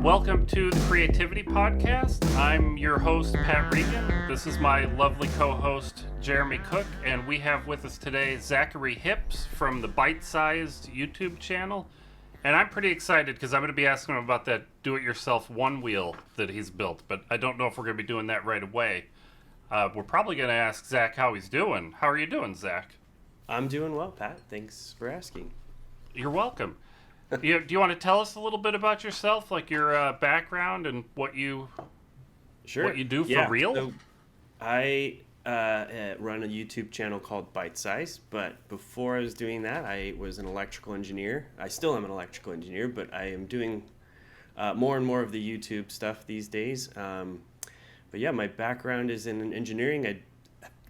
Welcome to the Creativity Podcast. I'm your host, Pat Regan. This is my lovely co-host, Jeremy Cook, and we have with us today Zachary Hips from the Byte Sized YouTube channel. And I'm pretty excited because I'm going to be asking him about that do-it-yourself one wheel that he's built, but I don't know if we're going to be doing that right away. We're probably going to ask Zach how he's doing. How are you doing, Zach? I'm doing well, Pat. Thanks for asking. You're welcome. Do you want to tell us a little bit about yourself, like your background and what you do for real? So I run a YouTube channel called Byte Sized, but before I was doing that, I was an electrical engineer. I still am an electrical engineer, but I am doing more and more of the YouTube stuff these days. But yeah, my background is in engineering. I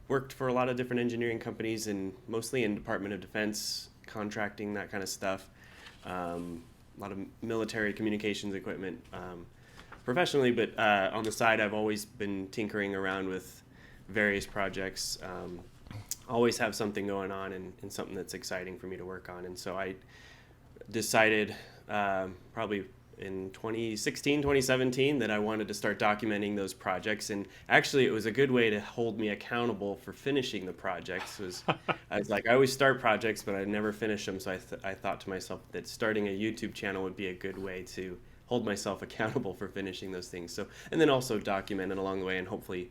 worked for a lot of different engineering companies, and mostly in Department of Defense, contracting, that kind of stuff. A lot of military communications equipment professionally, but on the side I've always been tinkering around with various projects. Always have something going on and something that's exciting for me to work on. And so I decided probably in 2016, 2017 that I wanted to start documenting those projects. And actually it was a good way to hold me accountable for finishing the projects. I was like, I always start projects, but I never finish them. So I thought to myself that starting a YouTube channel would be a good way to hold myself accountable for finishing those things. So, and then also document it along the way and hopefully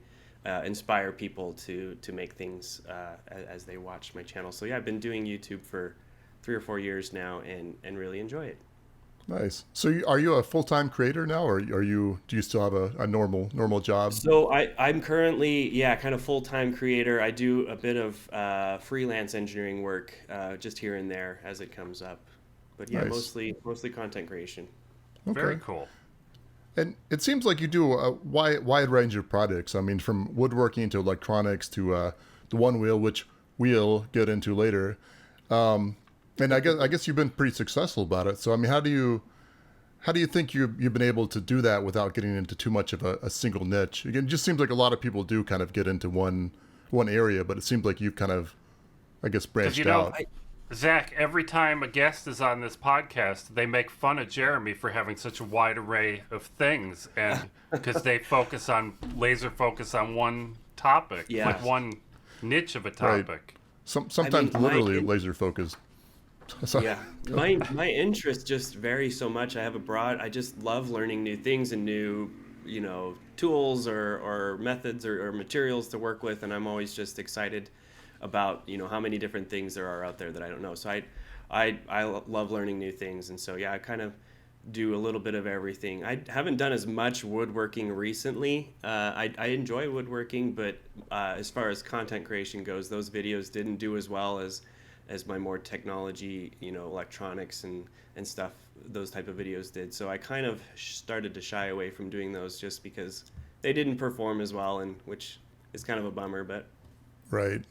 inspire people to make things as they watch my channel. So yeah, I've been doing YouTube for 3 or 4 years now and really enjoy it. Nice. So are you a full-time creator now, or do you still have a normal job? So I'm currently, kind of full-time creator. I do a bit of freelance engineering work just here and there as it comes up. But yeah, Nice. mostly content creation. Okay. Very cool. And it seems like you do a wide range of projects. I mean, from woodworking to electronics to the one wheel, which we'll get into later. And I guess you've been pretty successful about it. So I mean, how do you think you've been able to do that without getting into too much of a single niche? Again, it just seems like a lot of people do kind of get into one area, but it seems like you've kind of, I guess, branched out. Zach, every time a guest is on this podcast, they make fun of Jeremy for having such a wide array of things, and because they laser focus on one topic, like one niche of a topic. Right. Sometimes literally laser focused. Yeah, my interests just vary so much. I just love learning new things and new, tools or methods or materials to work with, and I'm always just excited about, how many different things there are out there that I don't know. So I love learning new things, and so yeah, I kind of do a little bit of everything. I haven't done as much woodworking recently. I enjoy woodworking, but as far as content creation goes, those videos didn't do as well as my more technology, electronics and stuff, those type of videos did. So I kind of started to shy away from doing those just because they didn't perform as well, and which is kind of a bummer, but. Right.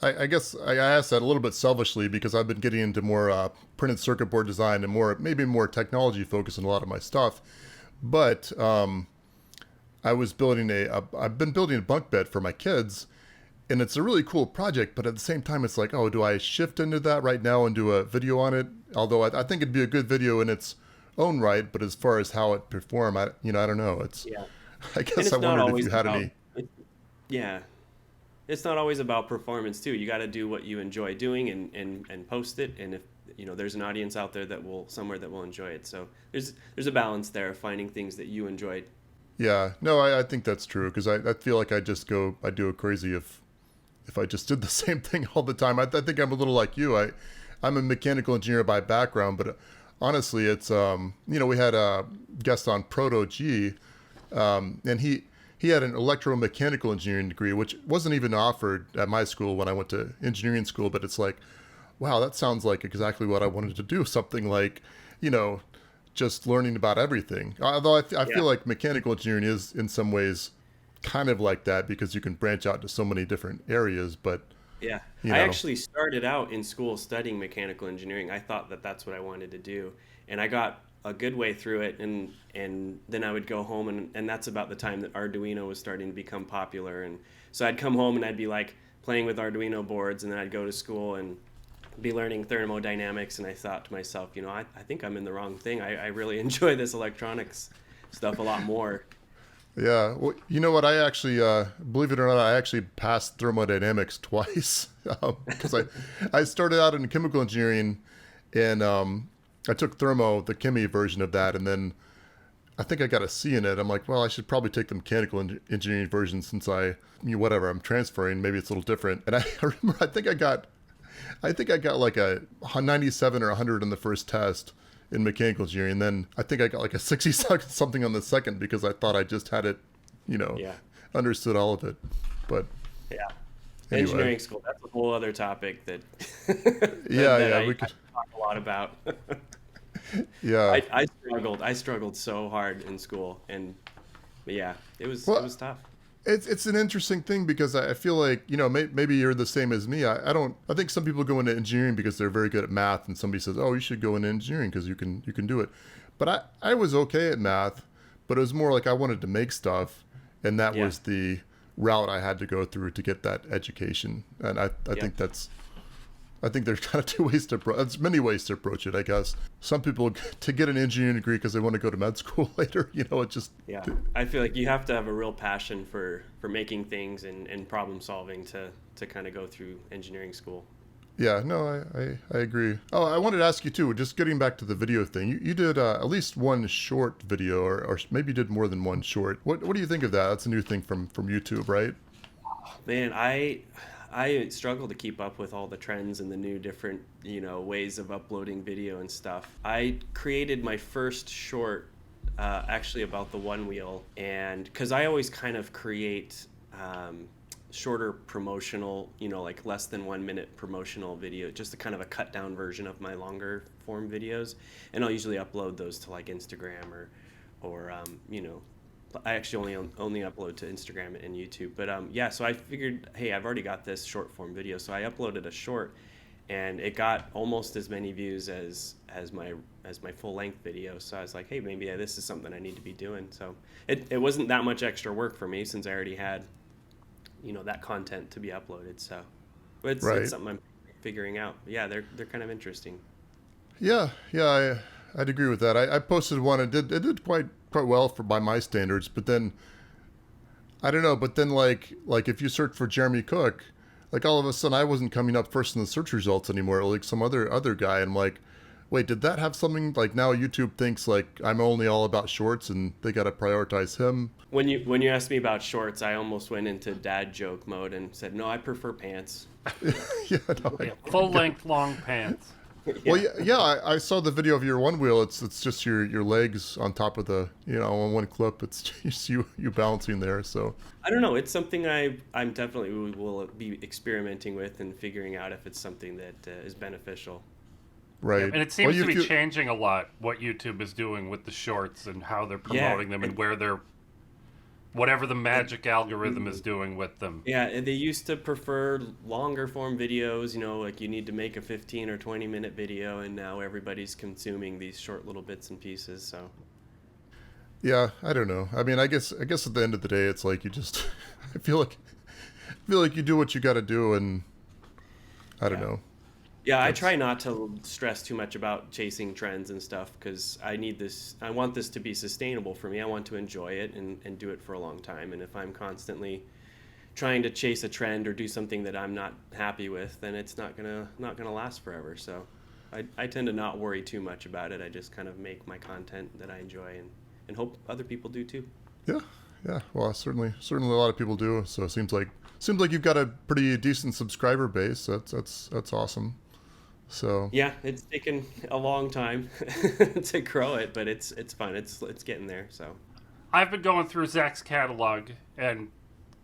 I guess I asked that a little bit selfishly because I've been getting into more printed circuit board design and maybe more technology focused in a lot of my stuff. But I've been building a bunk bed for my kids. And it's a really cool project, but at the same time, it's like, oh, do I shift into that right now and do a video on it? Although I think it'd be a good video in its own right, but as far as how it perform, I don't know. I guess I wondered if you had any. Yeah, it's not always about performance too. You got to do what you enjoy doing and post it. And if there's an audience out there that will enjoy it. So there's a balance there of finding things that you enjoy. Yeah, no, I think that's true because I feel like I do it crazy if I just did the same thing all the time. I think I'm a little like you. I'm a mechanical engineer by background, but honestly, it's we had a guest on Proto G, and he had an electromechanical engineering degree, which wasn't even offered at my school when I went to engineering school. But it's like, wow, that sounds like exactly what I wanted to do. Something like, just learning about everything. Although I feel like mechanical engineering is in some ways kind of like that because you can branch out to so many different areas, but yeah, I actually started out in school studying mechanical engineering. I thought that that's what I wanted to do, and I got a good way through it, and then I would go home, and that's about the time that Arduino was starting to become popular, and so I'd come home and I'd be like playing with Arduino boards, and then I'd go to school and be learning thermodynamics, and I thought to myself, I think I'm in the wrong thing. I really enjoy this electronics stuff a lot more. Yeah. Well, you know what? I actually, believe it or not, I actually passed thermodynamics twice because I started out in chemical engineering, and I took the chemi version of that, and then I think I got a C in it. I'm like, well, I should probably take the mechanical engineering version since whatever, I'm transferring. Maybe it's a little different. And I remember, I think I got like a 97 or 100 on the first test in mechanical engineering. And then I think I got like a 60 something on the second because I thought I just had it, understood all of it. But yeah, anyway. Engineering school, that's a whole other topic that, we could I talk a lot about. Yeah. I struggled so hard in school, but yeah, it was tough. It's an interesting thing because I feel like, maybe you're the same as me. I think some people go into engineering because they're very good at math, and somebody says, oh, you should go into engineering because you can do it. But I was okay at math, but it was more like I wanted to make stuff, and that was the route I had to go through to get that education. And I think there's kind of there's many ways to approach it, I guess. Some people to get an engineering degree because they want to go to med school later, it just... Yeah, I feel like you have to have a real passion for making things and problem solving to kind of go through engineering school. Yeah, no, I agree. Oh, I wanted to ask you too, just getting back to the video thing. You did at least one short video, or maybe you did more than one short. What do you think of that? That's a new thing from YouTube, right? Man, I struggle to keep up with all the trends and the new different, ways of uploading video and stuff. I created my first short actually about the one wheel, and because I always kind of create shorter promotional, like less than 1 minute promotional video, just a kind of a cut down version of my longer form videos. And I'll usually upload those to like Instagram or I actually only upload to Instagram and YouTube. But so I figured, hey, I've already got this short form video. So I uploaded a short, and it got almost as many views as my full length video. So I was like, hey, maybe this is something I need to be doing. So it wasn't that much extra work for me since I already had, that content to be uploaded. So it's something I'm figuring out. But yeah, they're kind of interesting. Yeah, I'd agree with that. I posted one. It did quite well by my standards, but then I don't know. But then like if you search for Jeremy Cook, like all of a sudden I wasn't coming up first in the search results anymore. Like some other guy. And I'm like, wait, did that have something? Like now YouTube thinks like I'm only all about shorts, and they got to prioritize him. When you asked me about shorts, I almost went into dad joke mode and said, no, I prefer pants. Full length long pants. Well, I saw the video of your one wheel. It's just your legs on top of the, on one clip. It's just you balancing there. So I don't know. It's something I'm definitely will be experimenting with and figuring out if it's something that is beneficial. Right. And it seems to be changing a lot what YouTube is doing with the shorts and how they're promoting them and where they're, whatever the magic algorithm is doing with them. Yeah, and they used to prefer longer form videos, like you need to make a 15 or 20 minute video, and now everybody's consuming these short little bits and pieces, so. Yeah, I don't know. I mean, I guess at the end of the day, it's like you just, I feel like you do what you got to do, and I don't know. Yeah, I try not to stress too much about chasing trends and stuff because I want this to be sustainable for me. I want to enjoy it and do it for a long time. And if I'm constantly trying to chase a trend or do something that I'm not happy with, then it's not gonna last forever. So I tend to not worry too much about it. I just kind of make my content that I enjoy and hope other people do too. Yeah. Well, certainly a lot of people do. So it seems like you've got a pretty decent subscriber base. That's awesome. So yeah, it's taken a long time to grow it, but it's fun. It's getting there. So I've been going through Zach's catalog, and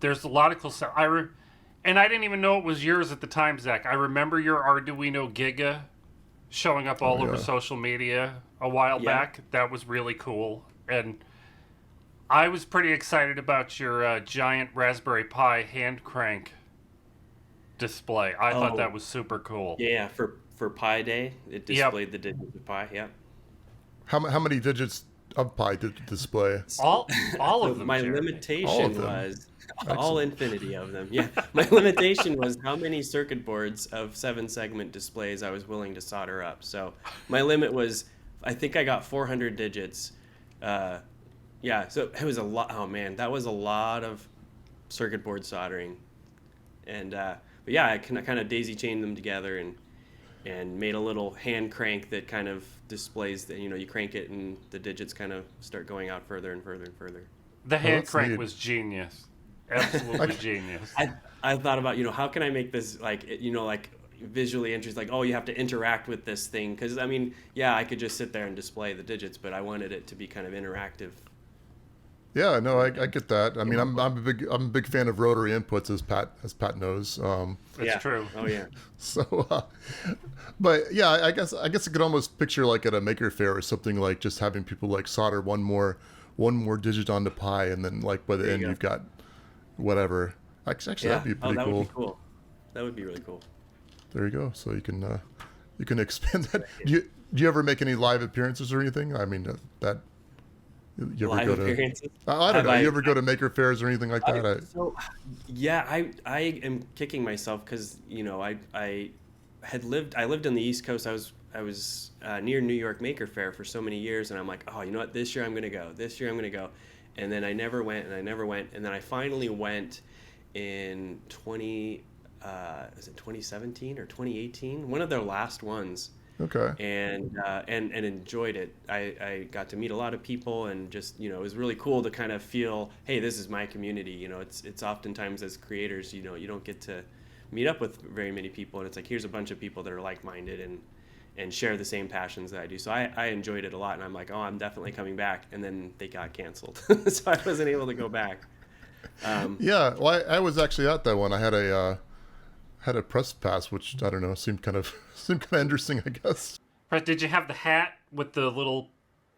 there's a lot of cool stuff. And I didn't even know it was yours at the time, Zach. I remember your Arduino Giga showing up all over social media a while back. That was really cool, and I was pretty excited about your giant Raspberry Pi hand crank display. I thought that was super cool. Yeah, for Pi Day, it displayed the digits of Pi. Yeah. How many digits of Pi did it display? All of them. My limitation was all infinity of them. Yeah. My limitation was how many circuit boards of 7-segment displays I was willing to solder up. So my limit was, I think I got 400 digits Yeah, so it was a lot. Oh man, that was a lot of circuit board soldering, and but yeah, I kind of daisy chained them together and made a little hand crank that kind of displays that, you crank it and the digits kind of start going out further and further and further. The hand that's crank neat. was genius. Absolutely genius. I thought about, how can I make this like visually interesting? Like, oh, you have to interact with this thing, because I mean, yeah, I could just sit there and display the digits, but I wanted it to be kind of interactive. Yeah, no, I get that. I mean, I'm a big fan of rotary inputs, as Pat knows. It's true. Oh yeah. So, but yeah, I guess I could almost picture like at a Maker Faire or something, like just having people like solder one more digit on the Pi, and then like by the end you've got whatever. Actually, that'd be pretty that cool. would be cool. That would be really cool. There you go. So you can expand that. Do you ever make any live appearances or anything? I mean, that. You ever Live go to? appearances? I don't know. You ever go to Maker Fairs or anything like that? I am kicking myself because I lived on the East Coast. I was near New York Maker Faire for so many years, and I'm like, oh, you know what? This year I'm gonna go. And then I never went, and then I finally went in 2017 or 2018? One of their last ones. Okay. And enjoyed it. I got to meet a lot of people, and just it was really cool to kind of feel, hey, this is my community. It's oftentimes as creators, you don't get to meet up with very many people, and it's like, here's a bunch of people that are like-minded and share the same passions that I do. So I enjoyed it a lot, and I'm like, oh, I'm definitely coming back. And then they got canceled, so I wasn't able to go back. Yeah, well, I was actually at that one. I had a press pass, which I don't know, seemed kind of interesting, I guess. But did you have the hat with the little,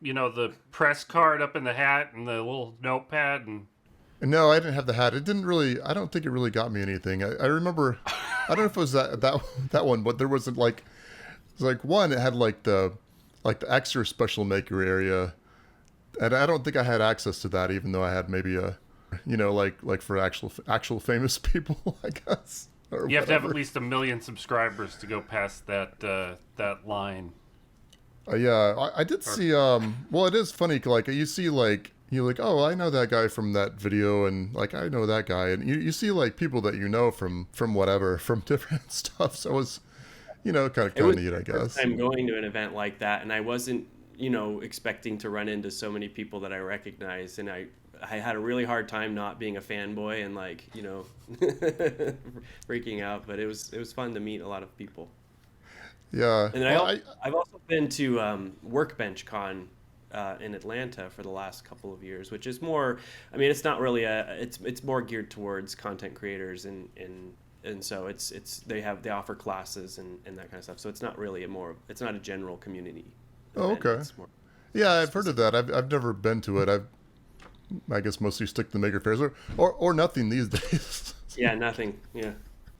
the press card up in the hat and the little notepad? And no, I didn't have the hat. It didn't really. I don't think it really got me anything. I remember. I don't know if it was that one, but there wasn't like. It was like one. It had like the extra special maker area, and I don't think I had access to that, even though I had maybe a, like for actual famous people, I guess. You have to have at least 1 million subscribers to go past that line. Yeah, I did see. Well, it is funny. Like you see, like you're like, oh, I know that guy from that video, and like I know that guy, and you see like people that from whatever, from different stuff. So it was, kind of neat, I guess. I'm going to an event like that, and I wasn't, expecting to run into so many people that I recognized, and I had a really hard time not being a fanboy and like, freaking out, but it was fun to meet a lot of people. Yeah. And then I've also been to Workbench Con in Atlanta for the last couple of years, which is more, I mean, it's not really it's more geared towards content creators and so they offer classes and that kind of stuff. So it's not really it's not a general community event. Oh, okay. Yeah, I've heard of that. I've never been to it. I guess mostly stick to the Maker Fairs or nothing these days. Yeah, nothing. Yeah.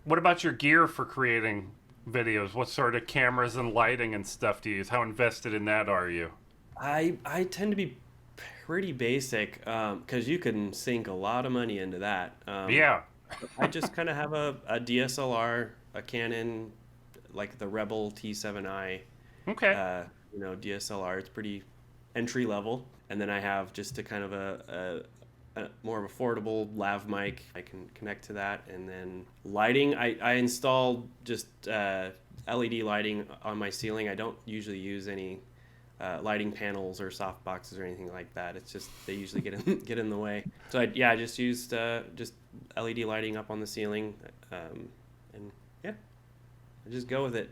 What about your gear for creating videos? What sort of cameras and lighting and stuff do you use? How invested in that are you? I tend to be pretty basic because you can sink a lot of money into that. Yeah. I just kind of have a DSLR, a Canon, like the Rebel T7i. Okay. DSLR. It's pretty entry level. And then I have just a kind of a more affordable lav mic. I can connect to that. And then lighting, I installed just LED lighting on my ceiling. I don't usually use any lighting panels or soft boxes or anything like that. It's just they usually get in the way. So I just used just LED lighting up on the ceiling, and yeah, I just go with it.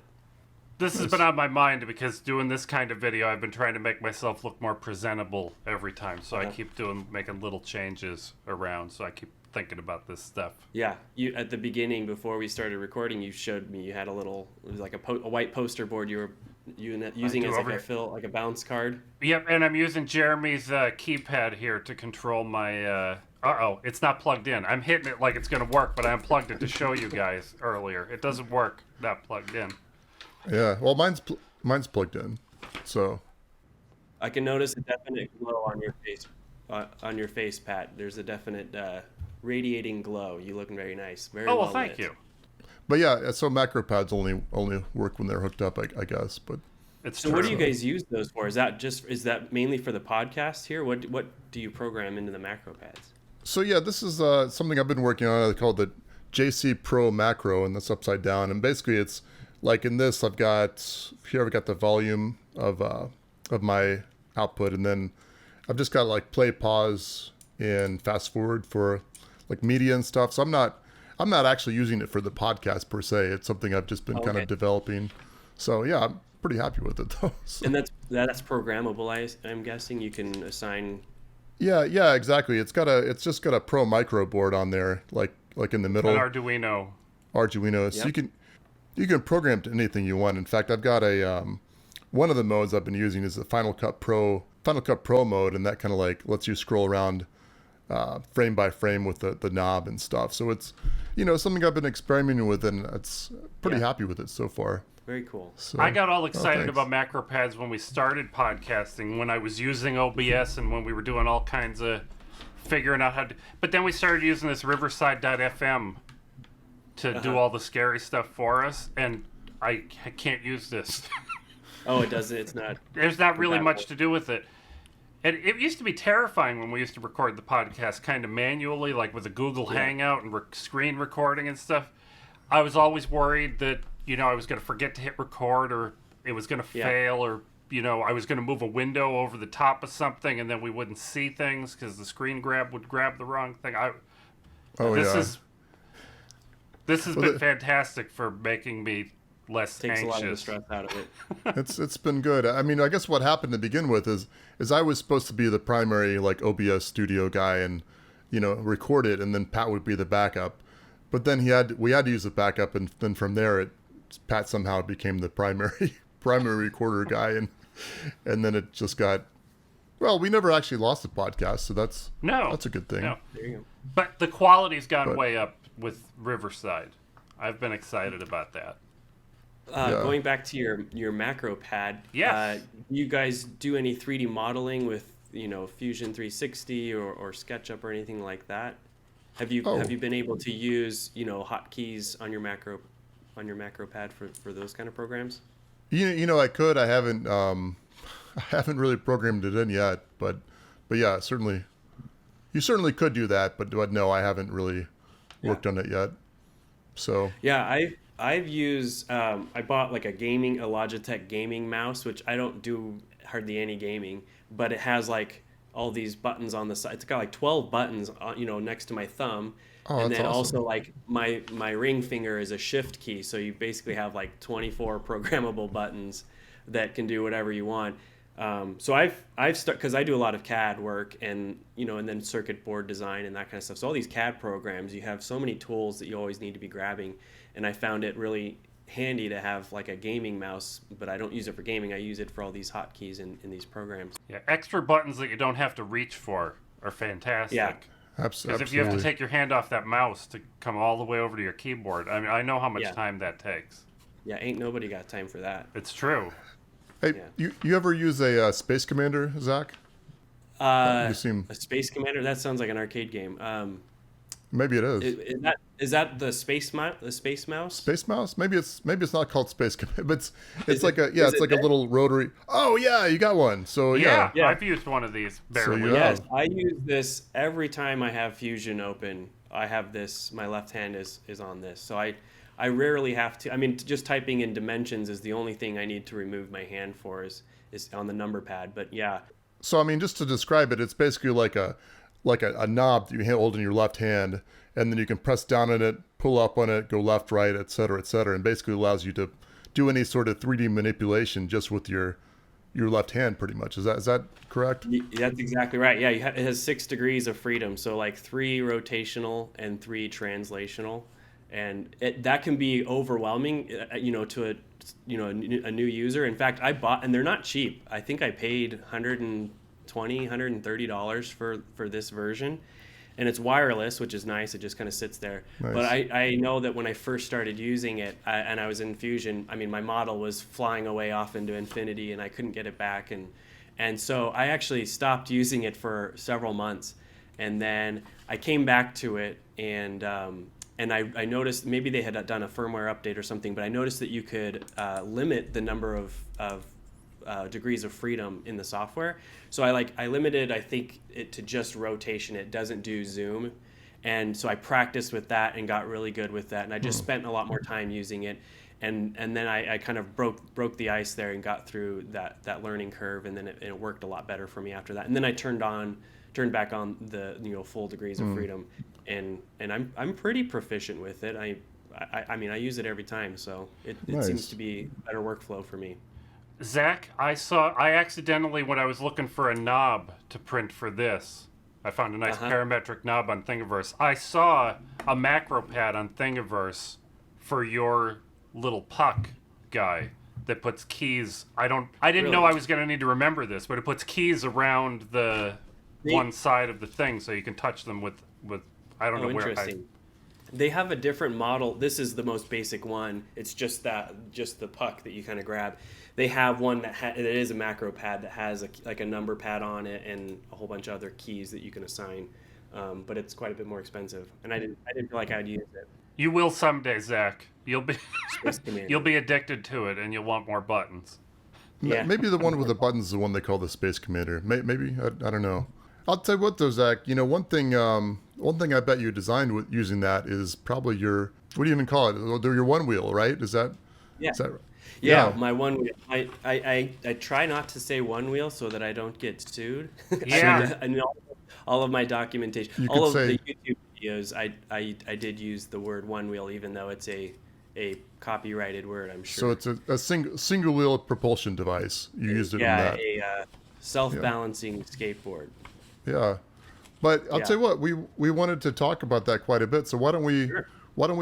This has been on my mind because doing this kind of video, I've been trying to make myself look more presentable every time. So I keep making little changes around. So I keep thinking about this stuff. Yeah, you at the beginning before we started recording, you showed me you had it was like a white poster board you were using as like a bounce card. Yep, and I'm using Jeremy's keypad here to control my. It's not plugged in. I'm hitting it like it's gonna work, but I unplugged it to show you guys earlier. It doesn't work not plugged in. Yeah, well, mine's plugged in, so. I can notice a definite glow on your face, Pat. There's a definite radiating glow. You looking very nice. Very well thank lit. you. But yeah, so macro pads only work when they're hooked up, I guess. But It's So true. what do you guys use those for? Is that mainly for the podcast here? What do you program into the macro pads? So yeah, this is something I've been working on called the JC Pro Macro, and that's upside down. And basically, it's like in this, I've got the volume of my output, and then I've just got like play, pause, and fast forward for like media and stuff. So I'm not actually using it for the podcast per se. It's something I've just been kind of developing. So yeah, I'm pretty happy with it though. So. And that's programmable. I'm guessing you can assign. Yeah, exactly. It's just got a Pro Micro board on there, like in the middle. An Arduino. So you can program to anything you want. In fact, I've got a one of the modes I've been using is the Final Cut Pro mode, and that kind of like lets you scroll around frame by frame with the knob and stuff. So it's something I've been experimenting with, and it's pretty happy with it so far. Very cool. So, I got all excited about macro pads when we started podcasting, when I was using OBS and when we were doing all kinds of figuring out how to. But then we started using this Riverside.fm to do all the scary stuff for us, and I can't use this. Oh, it doesn't. It's not. There's not really much to do with it. And it used to be terrifying when we used to record the podcast kind of manually, like with a Google Hangout and screen recording and stuff. I was always worried that, I was going to forget to hit record, or it was going to fail, or, I was going to move a window over the top of something and then we wouldn't see things because the screen grab would grab the wrong thing. This has been fantastic for making me less anxious. Takes a lot of the stress out of it. It's been good. I mean, I guess what happened to begin with is I was supposed to be the primary like OBS studio guy and record it, and then Pat would be the backup. But then we had to use the backup, and then from there Pat somehow became the primary recorder guy, and then it just got. Well, we never actually lost the podcast, so that's a good thing. No. There you go. But the quality's gone way up with Riverside. I've been excited about that. Going back to your macro pad, you guys do any 3D modeling with Fusion 360 or SketchUp or anything like that? Have you been able to use hotkeys on your macro pad for those kind of programs? I could. I haven't. I haven't really programmed it in yet, but yeah, certainly. You certainly could do that, but no, I haven't really worked on it yet. So yeah, I've used. I bought like a Logitech gaming mouse, which I don't do hardly any gaming, but it has like all these buttons on the side. It's got like 12 buttons, next to my thumb. And then awesome. Also like my ring finger is a shift key. So you basically have like 24 programmable buttons that can do whatever you want. So I've because I do a lot of CAD work and then circuit board design and that kind of stuff. So all these CAD programs, you have so many tools that you always need to be grabbing. And I found it really handy to have like a gaming mouse, but I don't use it for gaming. I use it for all these hotkeys in these programs. Yeah, extra buttons that you don't have to reach for are fantastic. Yeah. Absolutely. Because if you have to take your hand off that mouse to come all the way over to your keyboard, I mean, I know how much time that takes. Yeah, ain't nobody got time for that. It's true. Hey, you ever use a Space Commander, Zach? A Space Commander? That sounds like an arcade game. Maybe it is. Is that the Space Mouse? The Space Mouse? Space Mouse? Maybe it's not called Space Commander, but it's like a little rotary. Oh yeah, you got one. So yeah. I've used one of these barely. So, yes, I use this every time I have Fusion open. I have this. My left hand is on this, so I rarely have to. I mean, just typing in dimensions is the only thing I need to remove my hand for is on the number pad. But yeah. So I mean, just to describe it, it's basically like a knob that you hold in your left hand, and then you can press down on it, pull up on it, go left, right, et cetera, and basically allows you to do any sort of 3D manipulation just with your left hand, pretty much. Is that correct? That's exactly right. Yeah, it has 6 degrees of freedom, so like 3 rotational and 3 translational, and that can be overwhelming, to a new user. In fact, I bought, and they're not cheap. I think I paid $130 for this version, and it's wireless, which is nice. It just kind of sits there. Nice. But I know that when I first started using it and I was in Fusion, I mean, my model was flying away off into infinity and I couldn't get it back, and so I actually stopped using it for several months, and then I came back to it, and I noticed, maybe they had done a firmware update or something, but I noticed that you could limit the number of degrees of freedom in the software. So I limited, I think, it to just rotation. It doesn't do zoom. And so I practiced with that and got really good with that. And I just spent a lot more time using it. And then I kind of broke the ice there and got through that learning curve. And then it worked a lot better for me after that. And then I turned back on the full degrees of freedom. And I'm pretty proficient with it. I mean, I use it every time. So it Nice. seems to be a better workflow for me. Zach, I accidentally, when I was looking for a knob to print for this, I found a nice parametric knob on Thingiverse. I saw a macro pad on Thingiverse for your little puck guy that puts keys. I didn't know I was going to need to remember this, but it puts keys around the one side of the thing so you can touch them with I don't know where. Interesting. They have a different model. This is the most basic one. It's just the puck that you kind of grab. They have one that it is a macro pad that has a number pad on it and a whole bunch of other keys that you can assign. But it's quite a bit more expensive, and I didn't feel like I'd use it. You will someday, Zach. You'll be addicted to it, and you'll want more buttons. Yeah. Maybe the one with the buttons is the one they call the Space Commander. Maybe I don't know. I'll tell you what though, Zach. One thing I bet you designed with using that is probably your, what do you even call it? Your one wheel, right? Is that? Yeah. Is that, Yeah, my one wheel. I try not to say one wheel so that I don't get sued. Yeah. And all of my documentation, all of the YouTube videos, I did use the word one wheel, even though it's a copyrighted word, I'm sure. So it's a single wheel propulsion device. You used it in that. Yeah, a self-balancing skateboard. Yeah, but I'll tell you what, we wanted to talk about that quite a bit. So why don't we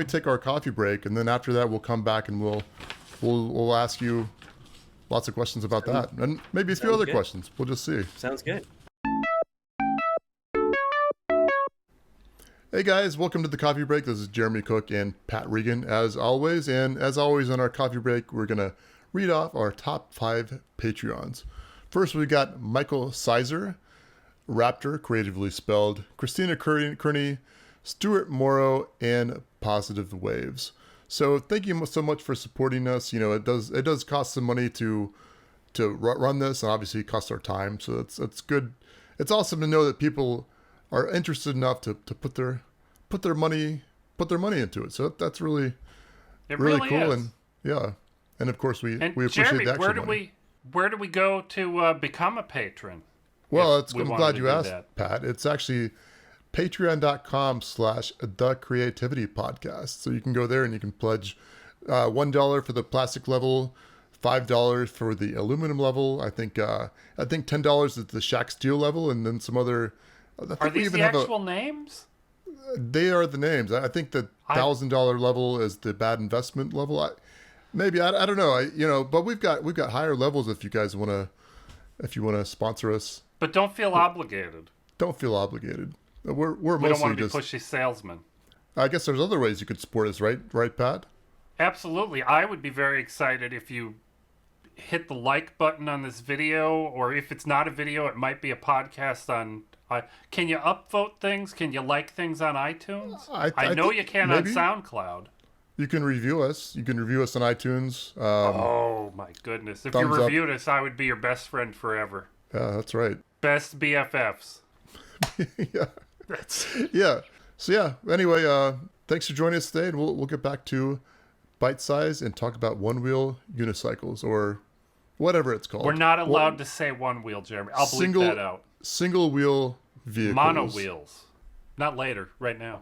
take our coffee break, and then after that we'll come back and we'll ask you lots of questions about that, and maybe a few other questions. We'll just see. Sounds good. Hey guys, welcome to the coffee break. This is Jeremy Cook and Pat Regan, as always. And as always on our coffee break, we're gonna read off our top 5 Patreons. First, we got Michael Sizer, Raptor, creatively spelled, Christina Kearney, Stuart Morrow, and Positive Waves. So thank you so much for supporting us. It does cost some money to run this, and obviously it costs our time. So it's good. It's awesome to know that people are interested enough to put their money into it. So that's really really cool. Is. And of course we appreciate Jeremy, the extra money. where do we go to become a patron? Well, I'm glad you asked, Pat. It's actually patreon.com/thecreativitypodcast. So you can go there and you can pledge $1 for the plastic level, $5 for the aluminum level. I think $10 is the Shack Steel level, and then some other. Are these the actual names? They are the names. I think the $1,000 level is the bad investment level. I don't know. But we've got higher levels if you guys want to sponsor us. But don't feel obligated. Don't feel obligated. We're we mostly don't want to be just pushy salesmen. I guess there's other ways you could support us, right, Pat? Absolutely. I would be very excited if you hit the like button on this video, or if it's not a video, it might be a podcast on. Can you upvote things? Can you like things on iTunes? I know you can on SoundCloud. You can review us. You can review us on iTunes. Oh my goodness! If you reviewed us, I would be your best friend forever. Yeah, that's right. Best BFFs. Yeah. Yeah. So yeah. Anyway, thanks for joining us today, and we'll get back to Byte Size and talk about one wheel unicycles or whatever it's called. We're not allowed to say one wheel, Jeremy. I'll bleep that out. Single wheel vehicles. Mono wheels. Not later. Right now.